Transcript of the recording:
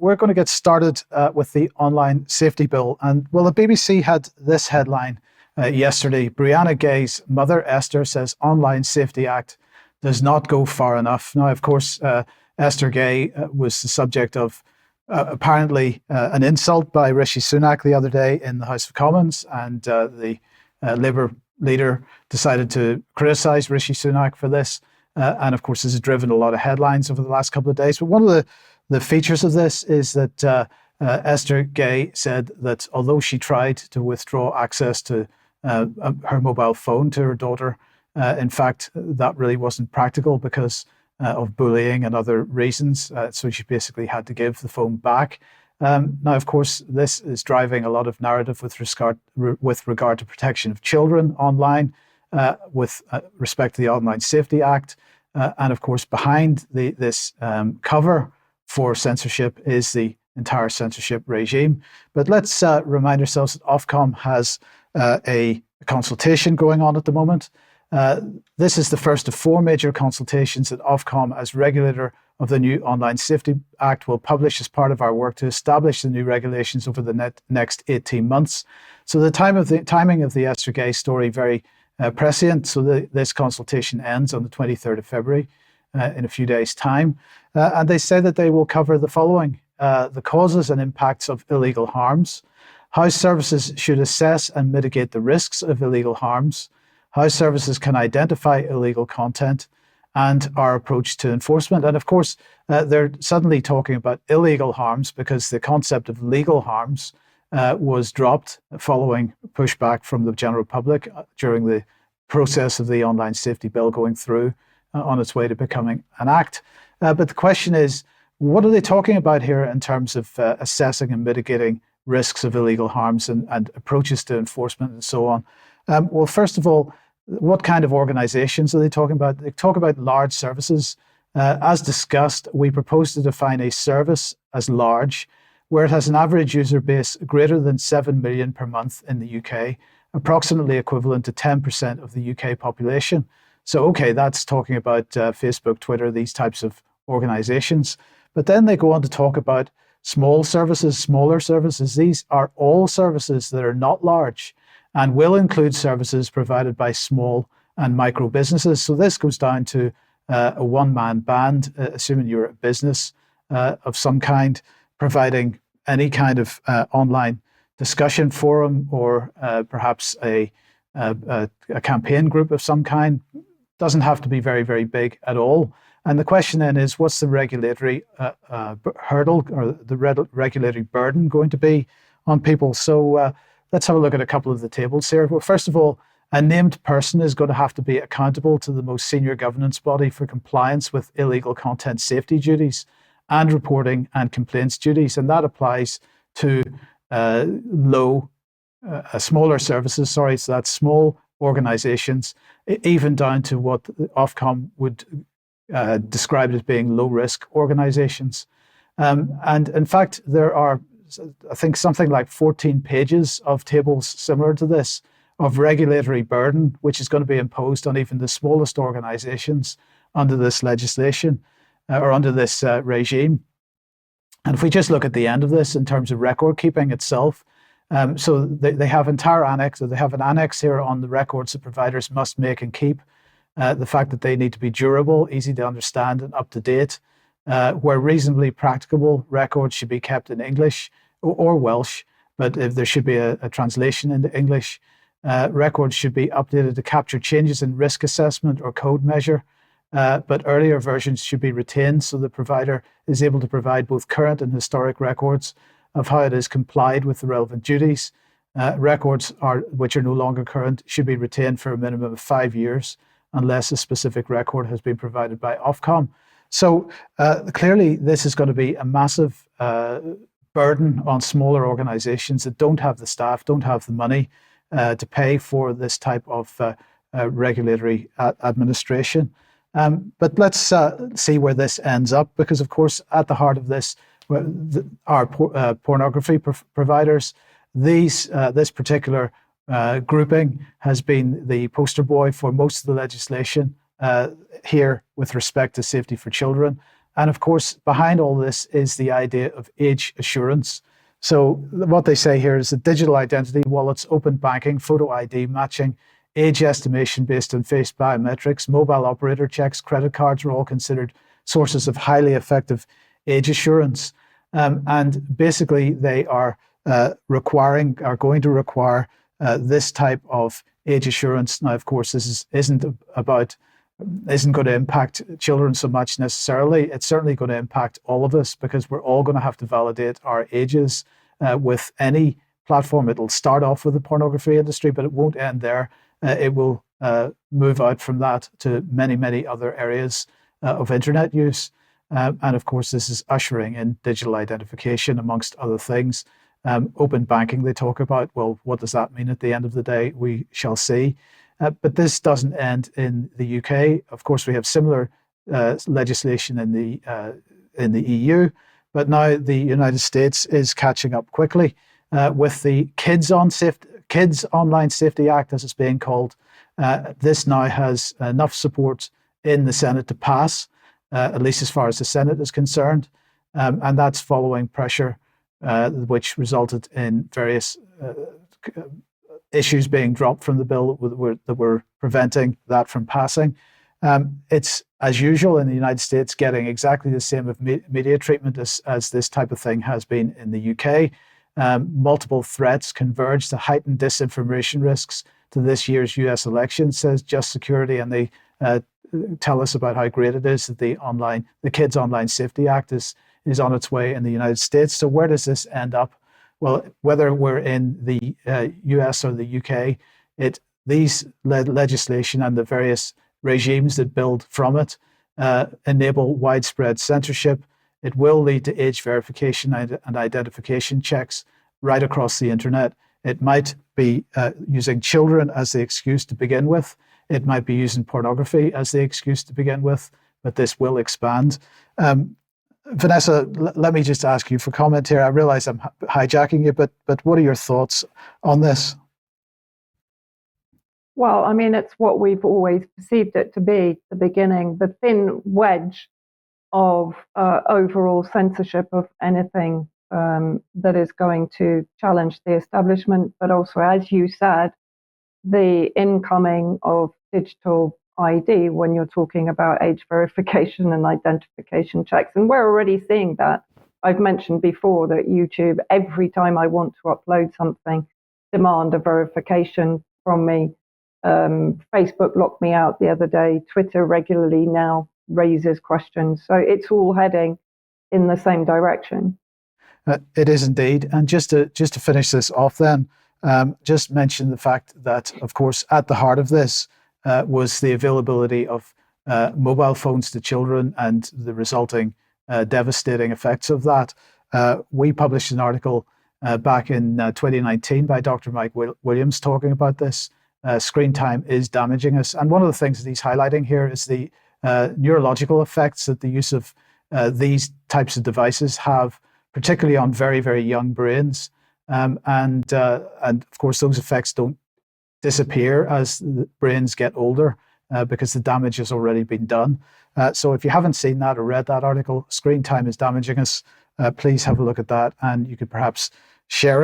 we're going to get started with the online safety bill. And well, the BBC had this headline yesterday. Brianna Ghey's mother, Esther, says Online Safety Act does not go far enough. Now, of course, Esther Ghey was the subject of apparently an insult by Rishi Sunak the other day in the House of Commons, and the Labour leader decided to criticise Rishi Sunak for this. And of course, this has driven a lot of headlines over the last couple of days. But one of the features of this is that Esther Ghey said that although she tried to withdraw access to her mobile phone to her daughter, in fact, that really wasn't practical because of bullying and other reasons. So she basically had to give the phone back. Now, of course, this is driving a lot of narrative with regard to protection of children online, with respect to the Online Safety Act. And of course, behind this cover for censorship is the entire censorship regime. But let's remind ourselves that Ofcom has a consultation going on at the moment. This is the first of 4 major consultations that Ofcom, as regulator of the new Online Safety Act, will publish as part of our work to establish the new regulations over the next 18 months. So the timing of the Esther Ghey story very prescient. So this consultation ends on the 23rd of February, in a few days' time. And they say that they will cover the following: the causes and impacts of illegal harms, how services should assess and mitigate the risks of illegal harms, how services can identify illegal content, and our approach to enforcement. And of course, they're suddenly talking about illegal harms because the concept of legal harms was dropped following pushback from the general public during the process of the Online Safety Bill going through on its way to becoming an act. But the question is, what are they talking about here in terms of assessing and mitigating risks of illegal harms and approaches to enforcement and so on? Well, first of all, what kind of organizations are they talking about? They talk about large services. As discussed, we propose to define a service as large where it has an average user base greater than 7 million per month in the UK, approximately equivalent to 10% of the UK population. So, okay, that's talking about Facebook, Twitter, these types of organizations. But then they go on to talk about small services, smaller services. These are all services that are not large and will include services provided by small and micro businesses. So this goes down to a one-man band, assuming you're a business of some kind, providing any kind of online discussion forum or perhaps a campaign group of some kind. Doesn't have to be very, very big at all. And the question then is, what's the regulatory hurdle or the regulatory burden going to be on people? So let's have a look at a couple of the tables here. Well, first of all, a named person is going to have to be accountable to the most senior governance body for compliance with illegal content safety duties and reporting and complaints duties. And that applies to smaller services, so that's small organizations, even down to what Ofcom would describe as being low-risk organizations. And in fact, there are, I think, something like 14 pages of tables similar to this of regulatory burden, which is going to be imposed on even the smallest organizations under this legislation or under this regime. And if we just look at the end of this in terms of record keeping itself, so they have an annex here on the records that providers must make and keep. The fact that they need to be durable, easy to understand, and up to date. Where reasonably practicable, records should be kept in English or Welsh, but if there should be a translation into English, records should be updated to capture changes in risk assessment or code measure. But earlier versions should be retained so the provider is able to provide both current and historic records of how it is complied with the relevant duties. Records which are no longer current should be retained for a minimum of 5 years unless a specific record has been provided by Ofcom. So clearly this is going to be a massive burden on smaller organizations that don't have the staff, don't have the money to pay for this type of regulatory administration. But let's see where this ends up, because of course at the heart of this are pornography providers. This particular grouping has been the poster boy for most of the legislation here with respect to safety for children. And of course, behind all this is the idea of age assurance. So what they say here is that digital identity, wallets, open banking, photo ID matching, age estimation based on face biometrics, mobile operator checks, credit cards are all considered sources of highly effective age assurance. And basically, they are going to require this type of age assurance. Now, of course, this isn't going to impact children so much necessarily. It's certainly going to impact all of us because we're all going to have to validate our ages with any platform. It'll start off with the pornography industry, but it won't end there. It will move out from that to many, many other areas of internet use. And of course, this is ushering in digital identification, amongst other things. Open banking, they talk about. Well, what does that mean at the end of the day? We shall see. But this doesn't end in the UK. Of course, we have similar legislation in the EU, but now the United States is catching up quickly with the Kids Online Safety Act, as it's being called. This now has enough support in the Senate to pass, at least as far as the Senate is concerned, and that's following pressure which resulted in various issues being dropped from the bill that were preventing that from passing. It's, as usual in the United States, getting exactly the same of media treatment as this type of thing has been in the UK. Multiple threats converge to heighten disinformation risks to this year's US election, says Just Security, and they tell us about how great it is that the Kids Online Safety Act is on its way in the United States. So where does this end up? Well, whether we're in the US or the UK, these legislation and the various regimes that build from it enable widespread censorship. It will lead to age verification and identification checks right across the internet. It might be using children as the excuse to begin with. It might be using pornography as the excuse to begin with, but this will expand. Vanessa, let me just ask you for comment here. I realize I'm hijacking you, but what are your thoughts on this? Well, I mean, it's what we've always perceived it to be, the beginning, the thin wedge of overall censorship of anything that is going to challenge the establishment, but also, as you said, the incoming of digital ID when you're talking about age verification and identification checks. And we're already seeing that. I've mentioned before that YouTube, every time I want to upload something, demand a verification from me. Facebook locked me out the other day. Twitter regularly now raises questions. So it's all heading in the same direction. It is indeed. And just to finish this off then, just mention the fact that, of course, at the heart of this was the availability of mobile phones to children and the resulting devastating effects of that. We published an article back in 2019 by Dr. Mike Williams talking about this. Screen time is damaging us. And one of the things that he's highlighting here is the neurological effects that the use of these types of devices have, particularly on very, very young brains. And of course, those effects don't disappear as the brains get older because the damage has already been done. So if you haven't seen that or read that article, Screen Time is Damaging Us, please have a look at that, and you could perhaps share it.